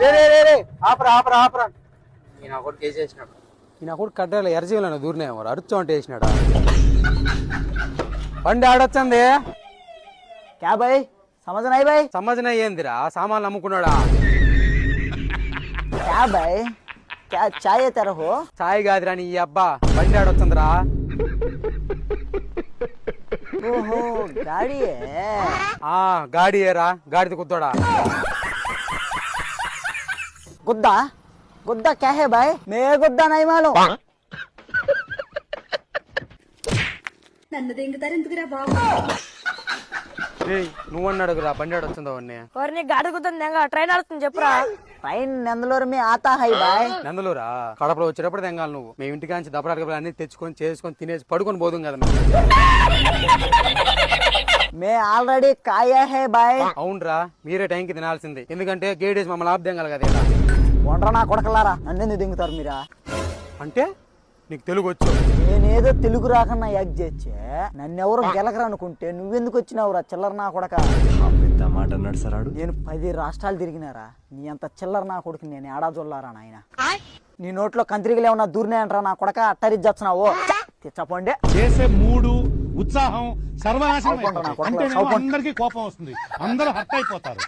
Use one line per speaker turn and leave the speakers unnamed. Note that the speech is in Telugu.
ఆపరా ఆపరా ఆపరా ఈయన ఒకటి కేసేసినాడు. ఈయన కూడా కట్టాలి ఎర్రజీవులను దూరినాయి మరి అరుచు అంటే వేసినాడా. బండి ఆడొచ్చంది.
క్యా భాయ్ సమझ नहीं भाई
సమझ ఏందిరా సామాన్లు అమ్ముకున్నాడా.
क्या भाई क्या चाहिए तेरे को
సాయి కాదురా నీ అబ్బా బండి ఆడొచ్చందిరా.
ओहो गाड़ी है
ఆ గాడి ఏరా గాడిది కుత్తోడా.
गुद्दा गुद्दा क्या है भाई मैं गुद्दा नहीं मालूम
నన్ను దింగుతారెందుకురా బాబు?
నువ్వన్న అడుగురా బండి ఆడొచ్చిందో అన్నీ.
ఎవరిని గాడి కుదురుతుంది ట్రైన్ ఆడుతుంది చెప్పురా.
ट्रेन नंदलोर में आता है भाई
నందలూరా కడపలో వచ్చేటప్పుడు తెంగాలి నువ్వు. మేము ఇంటికాంచి దప్పడాడు అన్ని తెచ్చుకొని చేసుకొని తినేసి పడుకొని పోదుం కదా మేము.
मैं ऑलरेडी खाया है भाई
అవునరా మీరే టైంకి తినాల్సింది. ఎందుకంటే గేడేసి మమ్మల్ని ఆపుదేం కదా కదా.
వండ్రా నా కొడకలారా నన్నెందుకు దింగుతారు మీరా.
అంటే నీకు తెలుగు వచ్చు.
నేనేదో తెలుగు రాకన్నా యాక్ చేచ్చే నన్నెవరు గెలకరు అనుకుంటే నువ్వెందుకు వచ్చినావురా చిల్లర నా కొడక.
మాట అన్నాడు సార్ ఆడు.
నేను 10 రాష్ట్రాలు తిరిగినారా నీ అంత చిల్లర నా కొడుకు నేను ఏడా జొల్లారా నాయన. నీ నోట్లో కంత్రికలు ఏమన్నా దూరినాయంటరా నా కొడక అట్టరిచ్చచ్చున్నావు తెచ్చపోండి.
చేసే మూడు ఉత్సాహం సర్వనాశనం
అవును,
అయిపోతాయి.
అవును,
అంటేనేమో
అవును.
అందరికీ కోపం వస్తుంది, అందరూ హర్ట్ అయిపోతారు.